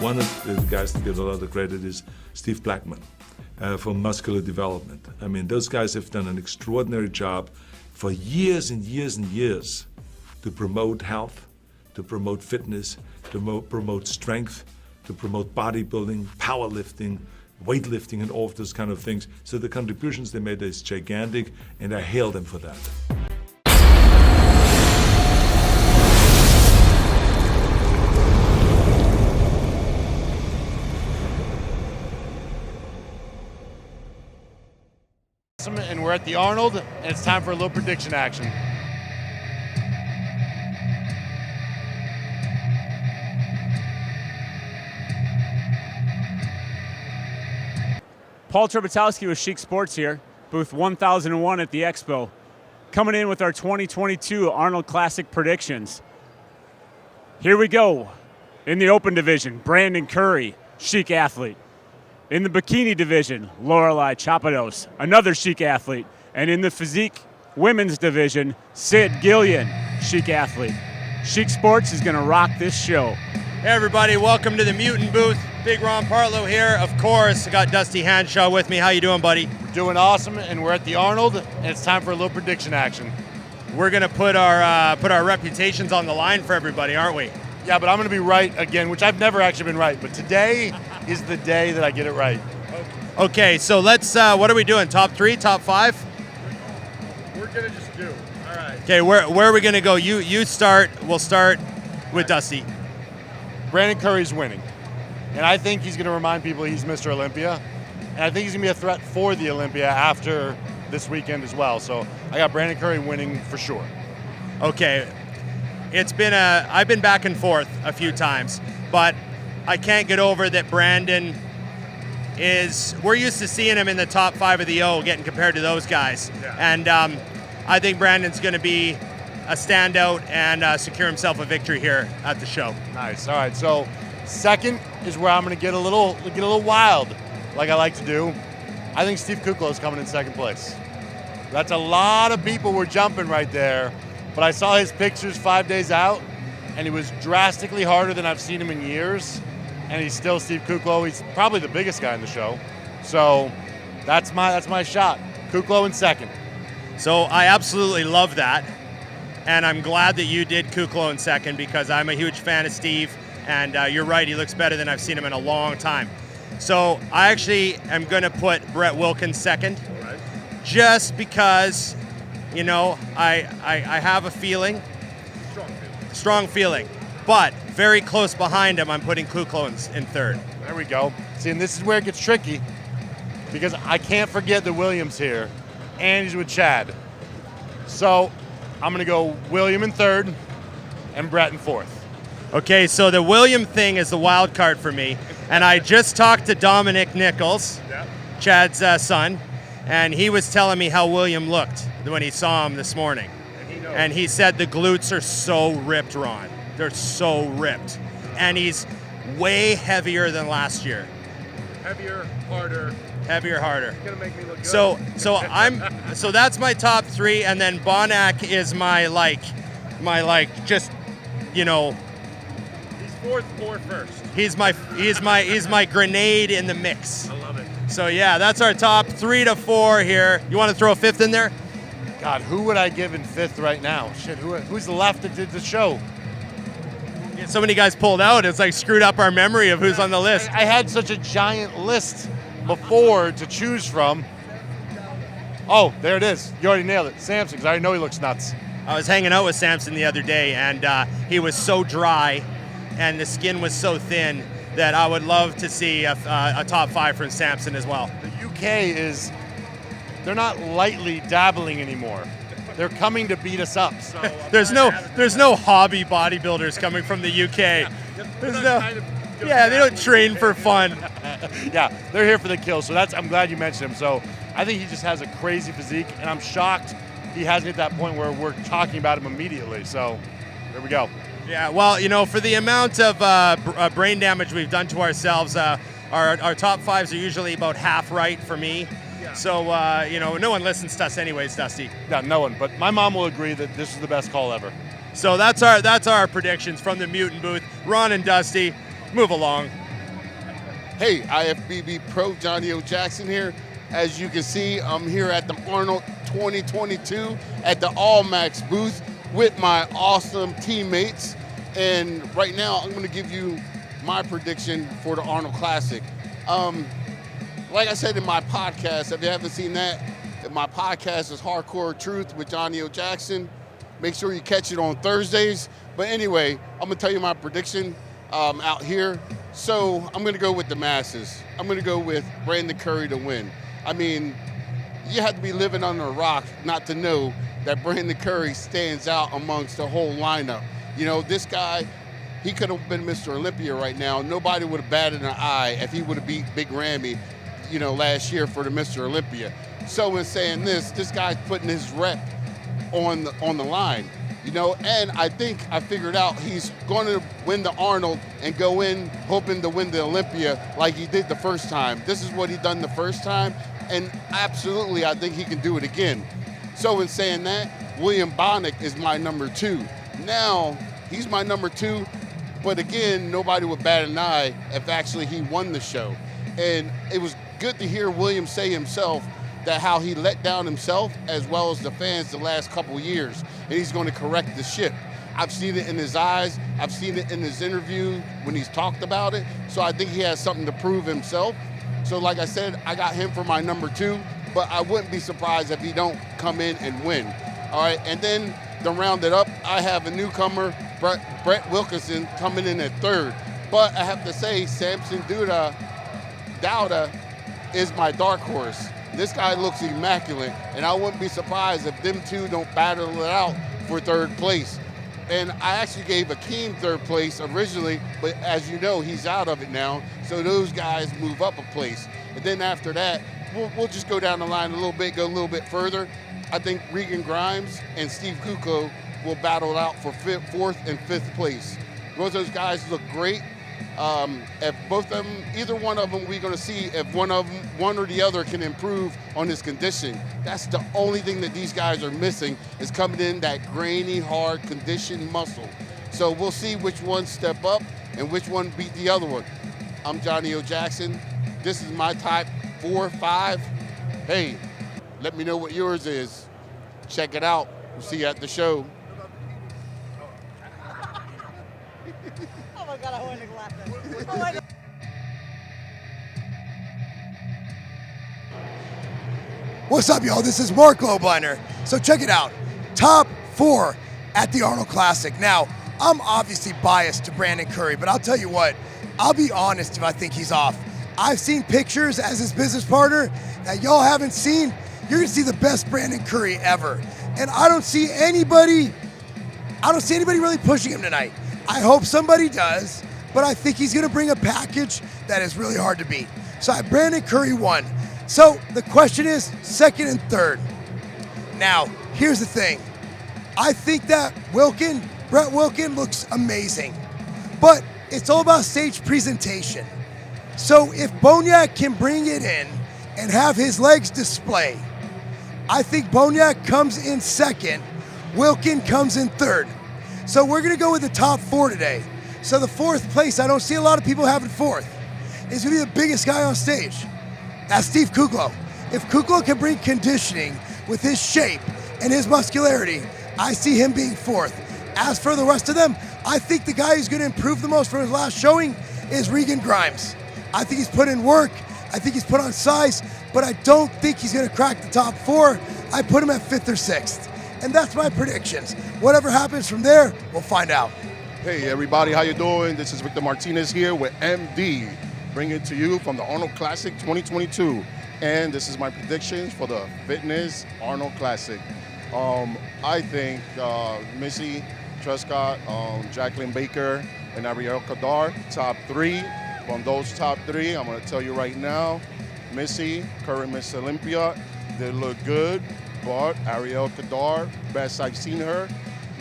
one of the guys that get a lot of the credit is Steve Blackman from Muscular Development. I mean, those guys have done an extraordinary job for years and years and years to promote health, to promote fitness, to promote strength, to promote bodybuilding, powerlifting, weightlifting, and all of those kind of things. So the contributions they made is gigantic, and I hail them for that. And we're at the Arnold, and it's time for a little prediction action. Paul Trubetowski with Chic Sports here, booth 1001 at the Expo. Coming in with our 2022 Arnold Classic predictions. Here we go. In the open division, Brandon Curry, Chic athlete. In the bikini division, Lorelei Chapados, another Chic athlete. And in the physique women's division, Sid Gillian, Chic athlete. Chic Sports is going to rock this show. Hey everybody, welcome to the Mutant booth. Big Ron Partlow here. Of course, I got Dusty Hanshaw with me. How you doing, buddy? We're doing awesome, and we're at the Arnold, and it's time for a little prediction action. We're gonna put our reputations on the line for everybody, aren't we? Yeah, but I'm gonna be right again, which I've never actually been right, but today is the day that I get it right. Okay, so let's, what are we doing? Top 3, top 5? We're gonna just do. All right. Okay, where are we gonna go? You start, we'll start with Dusty. Brandon Curry's winning, and I think he's gonna remind people he's Mr. Olympia, and I think he's gonna be a threat for the Olympia after this weekend as well. So I got Brandon Curry winning for sure. Okay, I've been back and forth a few times, but I can't get over that Brandon we're used to seeing him in the top 5 of the O getting compared to those guys. Yeah. And I think Brandon's going to be a standout and secure himself a victory here at the show. Nice. All right. So second is where I'm going to get a little wild, like I like to do. I think Steve Kukla is coming in second place. That's a lot of people were jumping right there, but I saw his pictures 5 days out, and he was drastically harder than I've seen him in years. And he's still Steve Kuklo. He's probably the biggest guy in the show. So that's my shot. Kuklo in second. So I absolutely love that. And I'm glad that you did Kuklo in second because I'm a huge fan of Steve. And you're right, he looks better than I've seen him in a long time. So I actually am going to put Brett Wilkins second. All right. Just because, you know, I have a feeling. Strong feeling. But very close behind him, I'm putting Kuklo in third. There we go. See, and this is where it gets tricky because I can't forget the Williams here, and he's with Chad. So I'm going to go William in third and Brett in fourth. Okay, so the William thing is the wild card for me. And I just talked to Dominic Nichols, Chad's son, and he was telling me how William looked when he saw him this morning. And he said the glutes are so ripped, Ron. They're so ripped. And he's way heavier than last year. Heavier, harder. Heavier, harder. It's going to make me look good. So that's my top 3, and then Bonac is my just, you know. He's fourth or first. He's my grenade in the mix. I love it. So yeah, that's our top 3 to 4 here. You want to throw a 5th in there? God, who would I give in 5th right now? Shit, who's left that did the show? So many guys pulled out. It's like screwed up our memory of who's on the list. I had such a giant list before to choose from. Oh, there it is. You already nailed it. Samson, because I already know he looks nuts. I was hanging out with Samson the other day, and he was so dry, and the skin was so thin that I would love to see a top 5 from Samson as well. The UK they're not lightly dabbling anymore. They're coming to beat us up. So there's no hobby bodybuilders coming from the UK. They don't train for fun. Yeah, they're here for the kill. So I'm glad you mentioned him. So I think he just has a crazy physique, and I'm shocked he hasn't hit that point where we're talking about him immediately. So there we go. Yeah, well, you know, for the amount of brain damage we've done to ourselves, our top 5s are usually about half right for me. So, you know, no one listens to us anyways, Dusty. Yeah, no one. But my mom will agree that this is the best call ever. So that's our predictions from the Mutant booth. Ron and Dusty, move along. Hey, IFBB Pro, Johnny O. Jackson here. As you can see, I'm here at the Arnold 2022 at the All Max booth with my awesome teammates. And right now, I'm gonna give you my prediction for the Arnold Classic. Like I said in my podcast, if you haven't seen that, my podcast is Hardcore Truth with Johnny O. Jackson. Make sure you catch it on Thursdays. But anyway, I'm gonna tell you my prediction out here. So I'm gonna go with the masses. I'm gonna go with Brandon Curry to win. I mean, you have to be living under a rock not to know that Brandon Curry stands out amongst the whole lineup. You know, this guy, he could have been Mr. Olympia right now. Nobody would have batted an eye if he would have beat Big Ramy, you know, last year for the Mr. Olympia. So in saying this guy's putting his rep on the line. You know, and I think I figured out he's going to win the Arnold and go in hoping to win the Olympia like he did the first time. This is what he done the first time, and absolutely I think he can do it again. So in saying that, William Bonnick is my number 2. Now, he's my number 2, but again, nobody would bat an eye if actually he won the show. And it was good to hear William say himself that how he let down himself as well as the fans the last couple years, and he's going to correct the ship. I've seen it in his eyes. I've seen it in his interview when he's talked about it. So I think he has something to prove himself. So like I said, I got him for my number 2, but I wouldn't be surprised if he don't come in and win. All right, and then to round it up, I have a newcomer, Brett Wilkinson, coming in at 3rd. But I have to say, Samson Dauda is my dark horse. This guy looks immaculate, and I wouldn't be surprised if them two don't battle it out for 3rd place. And I actually gave Akeem 3rd place originally, but as you know, he's out of it now, so those guys move up a place. And then after that, we'll just go down the line a little bit, go a little bit further. I think Regan Grimes and Steve Kukoc will battle it out for 4th and 5th place. Both those guys look great. If both of them, either one of them, we're going to see if one or the other can improve on his condition. That's the only thing that these guys are missing, is coming in that grainy, hard, conditioned muscle. So we'll see which one step up and which one beat the other one. I'm Johnny O. Jackson. This is my top 4, 5. Hey, let me know what yours is. Check it out. We'll see you at the show. Oh my God, I wanted to laugh at it. Oh my God. What's up, y'all? This is Mark Lobliner. So check it out. Top 4 at the Arnold Classic. Now, I'm obviously biased to Brandon Curry, but I'll tell you what, I'll be honest if I think he's off. I've seen pictures as his business partner that y'all haven't seen. You're gonna see the best Brandon Curry ever. And I don't see anybody really pushing him tonight. I hope somebody does, but I think he's gonna bring a package that is really hard to beat. So I have Brandon Curry 1. So the question is 2nd and 3rd. Now, here's the thing. I think that Brett Wilkin looks amazing, but it's all about stage presentation. So if Boniak can bring it in and have his legs display, I think Boniak comes in 2nd, Wilkin comes in 3rd. So we're gonna go with the top 4 today. So the 4th place, I don't see a lot of people having 4th, is gonna be the biggest guy on stage. That's Steve Kukoc. If Kukoc can bring conditioning with his shape and his muscularity, I see him being 4th. As for the rest of them, I think the guy who's gonna improve the most from his last showing is Regan Grimes. I think he's put in work, I think he's put on size, but I don't think he's gonna crack the top 4. I put him at 5th or 6th. And that's my predictions. Whatever happens from there, we'll find out. Hey everybody, how you doing? This is Victor Martinez here with MD, bringing it to you from the Arnold Classic 2022. And this is my predictions for the Fitness Arnold Classic. I think Missy Trescott, Jacqueline Baker, and Ariel Kadar, top 3. From those top 3, I'm gonna tell you right now, Missy, current Miss Olympia, they look good, but Ariel Kadar, best I've seen her.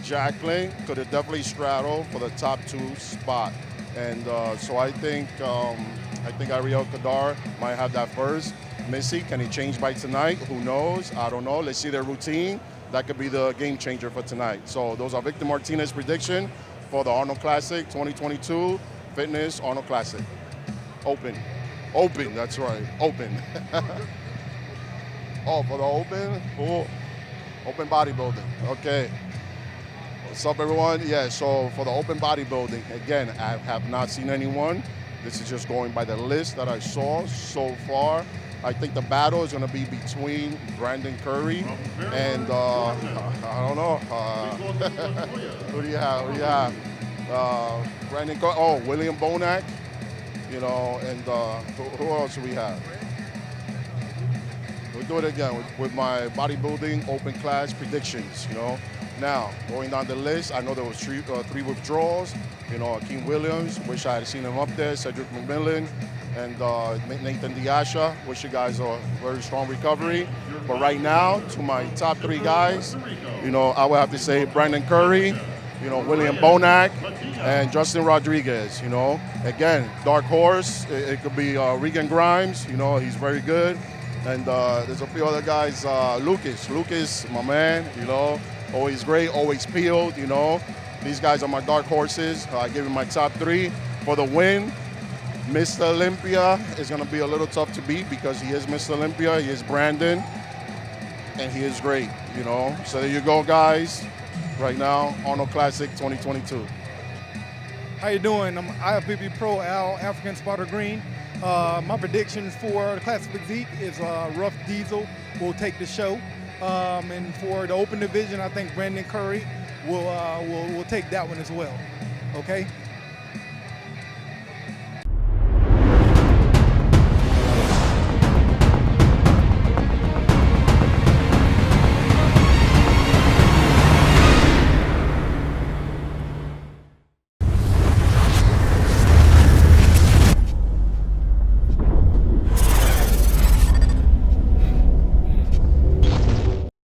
Jacqueline could have definitely straddled for the top 2 spot. And so I think Ariel Kadar might have that first. Missy, can he change by tonight? Who knows? I don't know. Let's see their routine. That could be the game changer for tonight. So those are Victor Martinez's prediction for the Arnold Classic 2022 Fitness Arnold Classic. Open. Open, that's right. Open. Oh, for the open? Cool. Open bodybuilding. Okay. What's up, everyone? Yeah, so for the open bodybuilding, again, I have not seen anyone. This is just going by the list that I saw so far. I think the battle is going to be between Brandon Curry and, I don't know. Who do you have? Who do you have? Brandon Curry. Oh, William Bonac. You know, and who else do we have? We'll do it again with my bodybuilding open class predictions, you know. Now, going down the list, I know there was three withdrawals. You know, Akeem Williams, wish I had seen him up there, Cedric McMillan, and Nathan Diasha. Wish you guys a very strong recovery. But right now, to my top 3 guys, you know, I would have to say Brandon Curry, you know, William Bonac, and Justin Rodriguez, you know. Again, dark horse. It could be Regan Grimes, you know, he's very good. And there's a few other guys, Lucas, my man, you know, always great, always peeled, you know. These guys are my dark horses. I give him my top 3 for the win. Mr. Olympia is going to be a little tough to beat because he is Mr. Olympia, he is Brandon, and he is great, you know. So there you go, guys. Right now, Arnold Classic 2022. How you doing? I'm IFBB Pro Al African Spotter Green. My predictions for the Classic Physique is Rough Diesel will take the show. And for the open division, I think Brandon Curry will take that one as well. Okay?